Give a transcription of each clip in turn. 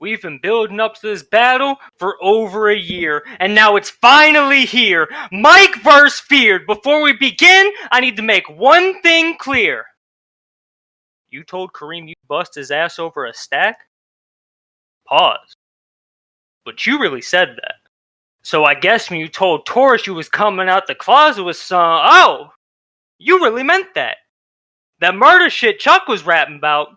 We've been building up to this battle for over a year, and now it's finally here. Mike vs. Feared. Before we begin, I need to make one thing clear. You told Kareem you'd bust his ass over a stack? Pause. But you really said that. So I guess when you told Taurus you was coming out the closet with some... Oh! You really meant that. That murder shit Chuck was rapping about,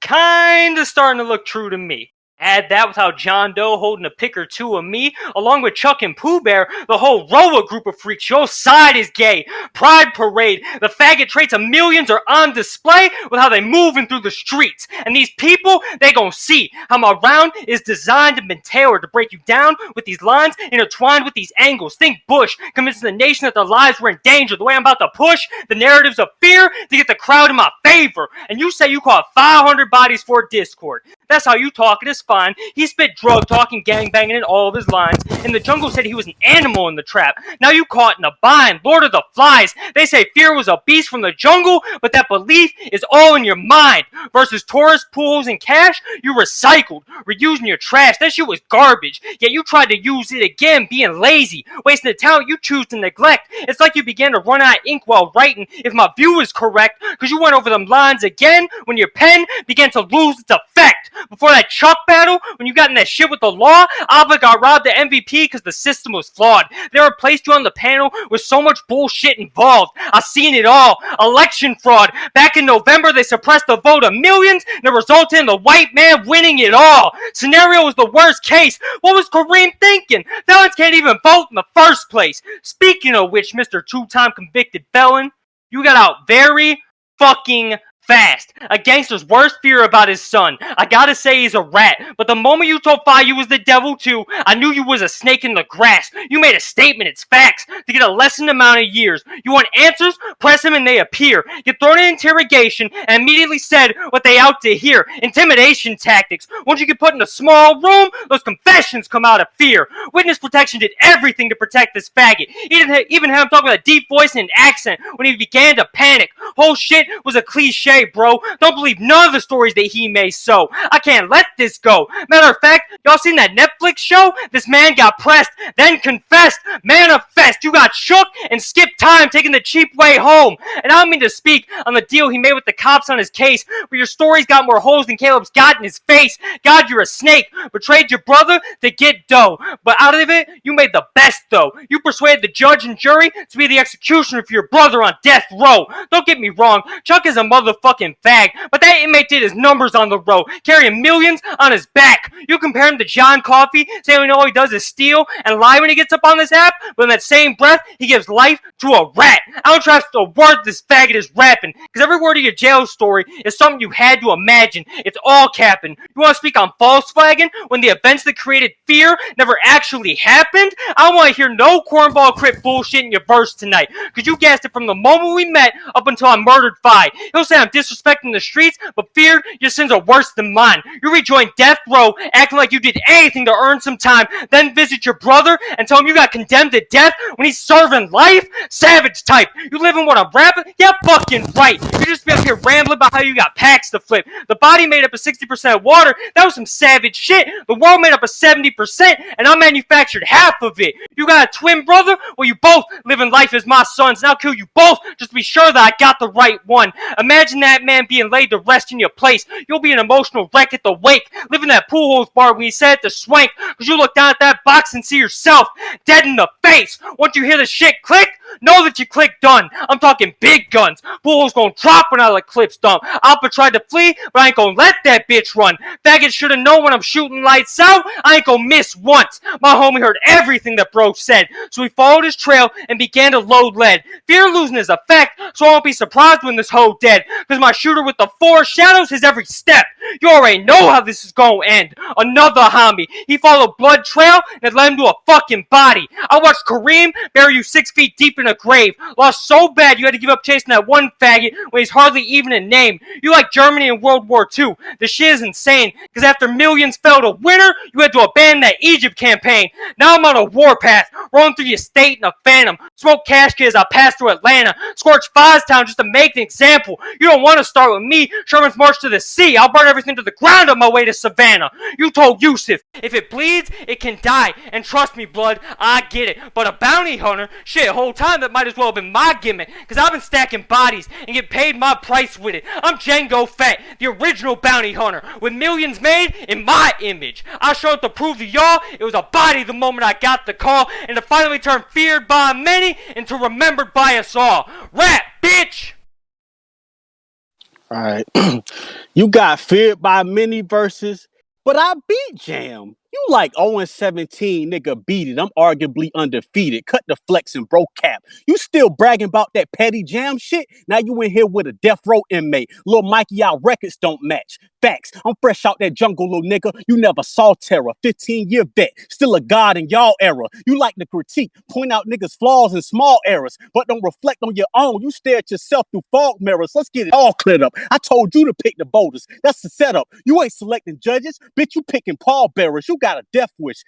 kinda starting to look true to me. Add that with how John Doe holding a pic or two of me, along with Chuck and Pooh Bear, the whole row of group of freaks. Your side is gay. Pride parade. The faggot traits of millions are on display with how they moving through the streets. And these people, they gon' see how my round is designed and been tailored to break you down with these lines intertwined with these angles. Think Bush, convincing the nation that their lives were in danger. The way I'm about to push the narratives of fear to get the crowd in my favor. And you say you caught 500 bodies for Discord. That's how you talk, it is fine. He spit drug talking, gangbanging in all of his lines. In the jungle said he was an animal in the trap. Now you caught in a bind, Lord of the Flies. They say fear was a beast from the jungle, but that belief is all in your mind. Versus Taurus, pools, and cash, you recycled, reusing your trash. That shit was garbage. Yet you tried to use it again, being lazy, wasting the talent you choose to neglect. It's like you began to run out of ink while writing, if my view is correct, because you went over them lines again when your pen began to lose its effect. Before that Chuck battle, when you got in that shit with the law, Oppa got robbed the MVP because the system was flawed. They replaced you on the panel with so much bullshit involved. I've seen it all. Election fraud. Back in November, they suppressed the vote of millions, and it resulted in the white man winning it all. Scenario was the worst case. What was Kareem thinking? Felons can't even vote in the first place. Speaking of which, Mr. Two-time convicted felon, you got out very fucking fast. A gangster's worst fear about his son. I gotta say he's a rat, but the moment you told Fi you was the devil too, I knew you was a snake in the grass. You made a statement, it's facts, to get a lessened amount of years. You want answers? Press them and they appear. You thrown in interrogation and immediately said what they out to hear. Intimidation tactics. Once you get put in a small room, those confessions come out of fear. Witness protection did everything to protect this faggot. Even had him talking with a deep voice and an accent when he began to panic. Whole shit was a cliche, bro. Don't believe none of the stories that he may sow. I can't let this go. Matter of fact, y'all seen that Netflix show? This man got pressed, then confessed. Manifest. You got shook and skipped time, taking the cheap way home. And I don't mean to speak on the deal he made with the cops on his case, but your story's got more holes than Caleb's got in his face. God, you're a snake. Betrayed your brother to get dough. But out of it, you made the best though. You persuaded the judge and jury to be the executioner for your brother on death row. Don't get me wrong, Chuck is a motherfucking fag, but that inmate did his numbers on the road, carrying millions on his back. You compare him to John Coffey, saying all he does is steal and lie when he gets up on this app, but in that same breath, he gives life to a rat. I don't trust a word this faggot is rapping, because every word of your jail story is something you had to imagine. It's all capping. You want to speak on false flagging when the events that created fear never actually happened? I don't want to hear no cornball crip bullshit in your verse tonight, because you gassed it from the moment we met up until I murdered Fi. He'll say I'm disrespecting the streets, but feared your sins are worse than mine. You rejoined death row, acting like you did anything to earn some time, then visit your brother and tell him you got condemned to death when he's serving life? Savage type. You live in what I'm rapping? Yeah, fucking right. You just be up here rambling about how you got packs to flip. The body made up of 60% water. That was some savage shit. The world made up of 70%, and I manufactured half of it. You got a twin brother? Well, you both living life as my sons, and I'll kill you both just to be sure that I got the right one. Imagine that man being laid to rest in your place. You'll be an emotional wreck at the wake, living that pool holes bar when you said it to swank, because you look down at that box and see yourself dead in the face. Once you hear the shit click, know that you clicked done. I'm talking big guns. Pool holes gonna drop when I let clips dump. Oppa tried to flee, but I ain't gonna let that bitch run. Faggot should've known when I'm shooting lights out, I ain't gonna miss once. My homie heard everything that bro said, so he followed his trail and began to load lead. Fear losing his effect, so I won't be surprised when this hoe dead, because my shooter with the four shadows his every step. You already know how this is gonna end. Another homie. He followed blood trail and it led him to a fucking body. I watched watched Kareem bury you 6 feet deep in a grave. Lost so bad you had to give up chasing that one faggot when he's hardly even a name. You like Germany in World War II. The shit is insane, because after millions fell to winter, you had to abandon that Egypt campaign. Now I'm on a warpath, rolling through your state in a phantom. Smoke cash kids, I pass through Atlanta. Scorch Town just to make an example. You don't want to start with me. Sherman's march to the sea. I'll burn everything to the ground on my way to Savannah. You told Yusuf, if it bleeds, it can die. And trust me, blood, I get it. But a bounty hunter, shit, whole time that might as well have been my gimmick. Because I've been stacking bodies and get paid my price with it. I'm Django Fett, the original bounty hunter, with millions made in my image. I showed up to prove to y'all it was a body the moment I got the call, and to finally turn feared by many into remembered by us all. Rap, bitch! Alright. You got feared by many verses, but I beat Jam. You like 0-17, nigga, beat it. I'm arguably undefeated. Cut the flex and bro cap. You still bragging about that petty Jam shit? Now you in here with a death row inmate. Lil Mikey, y'all records don't match. Facts. I'm fresh out that jungle, little nigga. You never saw terror. 15-year vet. Still a god in y'all era. You like to critique, point out niggas' flaws and small errors, but don't reflect on your own. You stare at yourself through fog mirrors. Let's get it all cleared up. I told you to pick the voters. That's the setup. You ain't selecting judges. Bitch, you picking pallbearers. You got a death wish.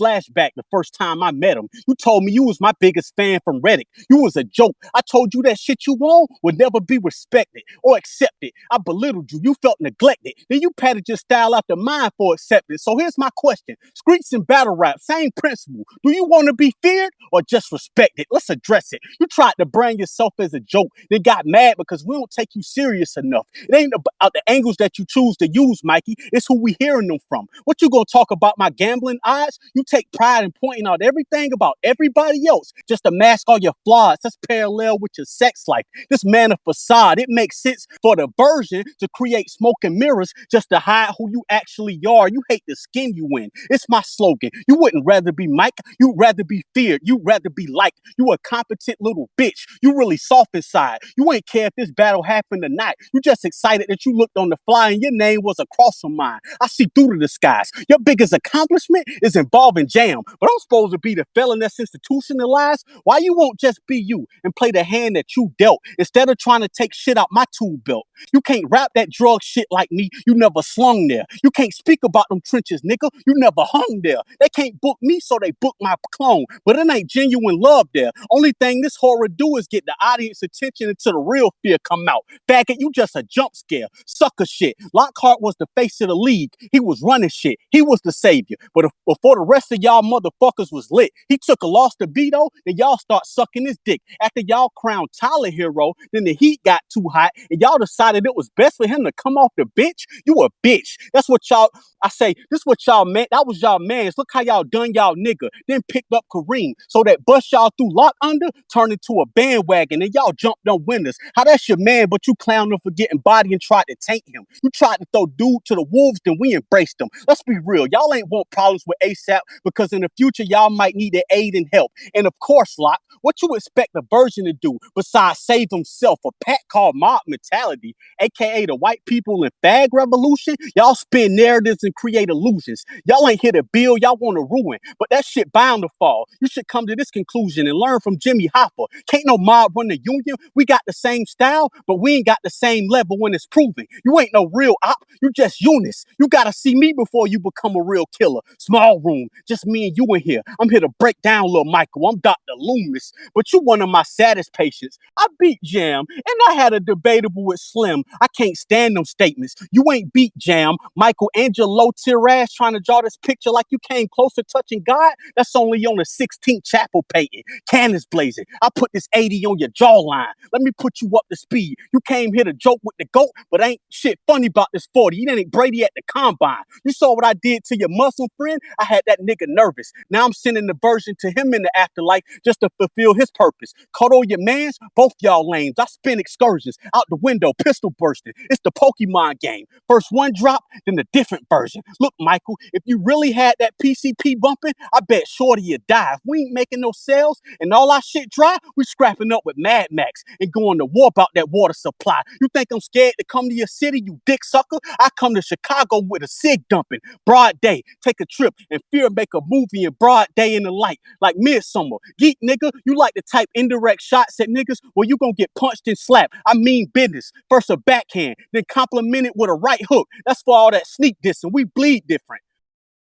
Flashback the first time I met him. You told me you was my biggest fan from Reddit. You was a joke. I told you that shit you want would never be respected or accepted. I belittled you. You felt neglected. Then you patted your style after mine for acceptance. So here's my question. Streets and battle rap, same principle. Do you want to be feared or just respected? Let's address it. You tried to brand yourself as a joke, then got mad because we don't take you serious enough. It ain't about the angles that you choose to use, Mikey. It's who we hearing them from. What you gonna talk about my gambling odds? You take pride in pointing out everything about everybody else just to mask all your flaws. That's parallel with your sex life. This man a facade. It makes sense for the version to create smoke and mirrors just to hide who you actually are. You hate the skin you in. It's my slogan. You wouldn't rather be Mike. You'd rather be feared. You'd rather be liked. You a competent little bitch. You really soft inside. You ain't care if this battle happened tonight. You just excited that you looked on the fly and your name was across from mine. I see through the disguise. Your biggest accomplishment is involving Jam, but I'm supposed to be the felon that's institutionalized. Why you won't just be you and play the hand that you dealt instead of trying to take shit out my tool belt? You can't rap that drug shit like me. You never slung there. You can't speak about them trenches, nigga. You never hung there. They can't book me, so they book my clone. But it ain't genuine love there. Only thing this horror do is get the audience attention until the real fear come out. Faggot, you just a jump scare. Sucker shit. Lockhart was the face of the league. He was running shit. He was the savior. But before the rest of y'all motherfuckers was lit, he took a loss to Vito, then y'all start sucking his dick. After y'all crowned Tyler hero, then the heat got too hot, and y'all decided it was best for him to come off the bench. You a bitch. That's what y'all, I say, this what y'all meant. That was y'all mans. Look how y'all done y'all nigga. Then picked up Kareem. So that bust y'all through lock under turned into a bandwagon, and y'all jumped on winners. How that's your man, but you clowned him for getting body and tried to taint him. You tried to throw dude to the wolves, then we embraced them. Let's be real. Y'all ain't want problems with ASAP because in the future, y'all might need their aid and help. And of course, Locke, what you expect the version to do besides save himself? A pack called mob mentality, aka the white people and fag revolution. Y'all spin narratives and create illusions. Y'all ain't here to build, y'all want to ruin. But that shit bound to fall. You should come to this conclusion and learn from Jimmy Hoffa. Can't no mob run the union. We got the same style, but we ain't got the same level when it's proven. You ain't no real op, you just Eunice. You gotta see me before you become a real killer. Small room, just me and you in here. I'm here to break down little Michael. I'm Dr. Loomis, but you one of my saddest patients. I beat Jam, and I had a debatable with Slim. I can't stand them statements. You ain't beat Jam. Michael and your low-tier ass trying to draw this picture like you came close to touching God. That's only on the 16th chapel painting. Cannons blazing. I put this 80 on your jawline. Let me put you up to speed. You came here to joke with the GOAT, but ain't shit funny about this 40. You didn't Brady at the combine. You saw what I did to your Muslim friend? I had that nigga nervous. Now I'm sending the version to him in the afterlife just to fulfill his purpose. Cuddle your mans, both y'all lames. I spin excursions out the window, pistol bursting. It's the Pokemon game. First one drop, then the different version. Look, Michael, if you really had that PCP bumping, I bet Shorty you'd die. If we ain't making no sales and all our shit dry, we scrapping up with Mad Max and going to war about that water supply. You think I'm scared to come to your city, you dick sucker? I come to Chicago with a cig dumping. Broad day, take a trip and fear make a movie in broad day in the light, like Midsummer. Geek nigga, you like to type indirect shots at niggas? Well, you gonna get punched and slapped. I mean business. First a backhand, then complimented with a right hook. That's for all that sneak dissing. We bleed different.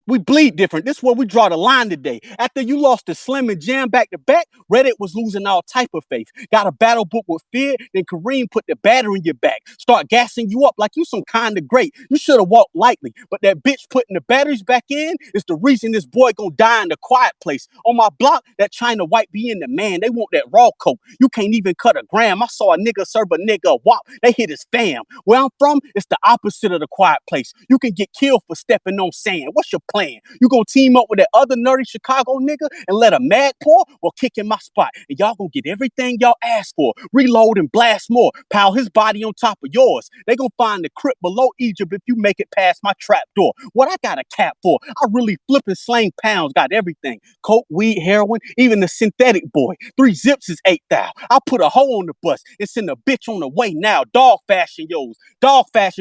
We bleed different. This is where we draw the line today. After you lost to Slim and Jam back to back, Reddit was losing all type of faith. Got a battle book with fear, then Kareem put the battery in your back. Start gassing you up like you some kind of great. You should have walked lightly, but that bitch putting the batteries back in is the reason this boy gonna die in the quiet place. On my block, that China white be in the man. They want that raw coat. You can't even cut a gram. I saw a nigga serve a nigga a wop. They hit his fam. Where I'm from, it's the opposite of the quiet place. You can get killed for stepping on sand. What's your plan? You gonna team up with that other nerdy Chicago nigga and let a mag pour or kick in my spot? And y'all gonna get everything y'all asked for. Reload and blast more. Pile his body on top of yours. They gonna find the crypt below Egypt if you make it past my trap door. What I got a cap for? I really flip and slang pounds. Got everything. Coke, weed, heroin, even the synthetic boy. 3 zips is 8,000. I'll put a hoe on the bus and send a bitch on the way now. Dog fashion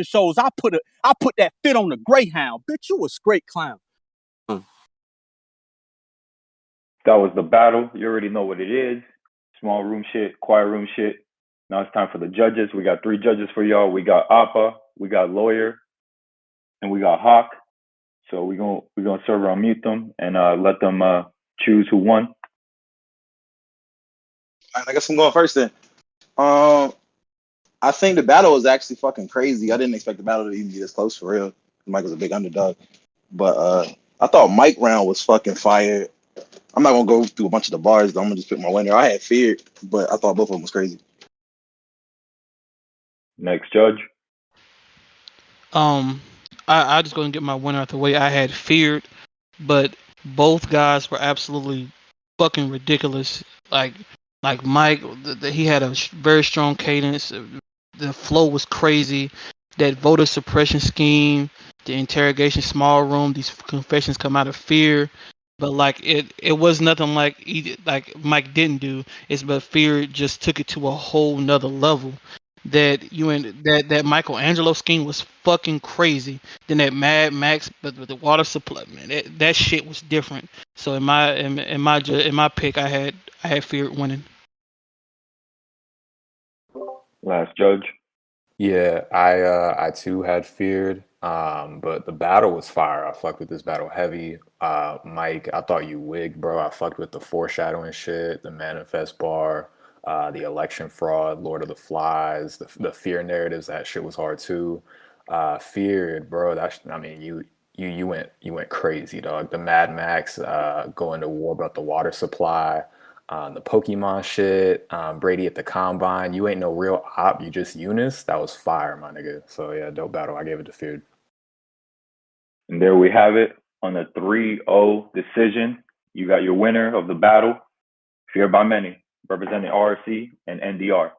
shows. I put that fit on the Greyhound. Bitch, you a straight clown. That was the battle. You already know what it is. Small room shit, quiet room shit. Now it's time for the judges. We got 3 judges for y'all. We got Oppa, we got Lawyer, and we got Hawk. So we're gonna server unmute them and let them choose who won. All right, I guess I'm going first then. I think the battle was actually fucking crazy. I didn't expect the battle to even be this close for real. Mike was a big underdog. But I thought Mike round was fucking fire. I'm not gonna go through a bunch of the bars, though. I'm gonna just pick my winner. I had Feared, but I thought both of them was crazy. Next judge. I just gonna get my winner out the way. I had Feared, but both guys were absolutely fucking ridiculous. Like Mike, he had a very strong cadence. The flow was crazy. That voter suppression scheme, the interrogation small room, these confessions come out of fear. But like it was nothing like Mike didn't do. But Fear just took it to a whole nother level. That Michelangelo scheme was fucking crazy. Then that Mad Max, but with the water supply, man, that shit was different. So in my pick, I had Fear winning. Last judge. Yeah, I too had Feared, but the battle was fire. I fucked with this battle heavy. Mike, I thought you wigged, bro. I fucked with the foreshadowing shit, the manifest bar, the election fraud, Lord of the Flies, the fear narratives. That shit was hard too. Feared, bro. You went crazy, dog. The Mad Max going to war about the water supply. The Pokemon shit, Brady at the Combine. You ain't no real op, you just Eunice. That was fire, my nigga. So yeah, dope battle. I gave it to Feared. And there we have it. On a 3-0 decision, you got your winner of the battle, Feared by Many, representing RC and NDR.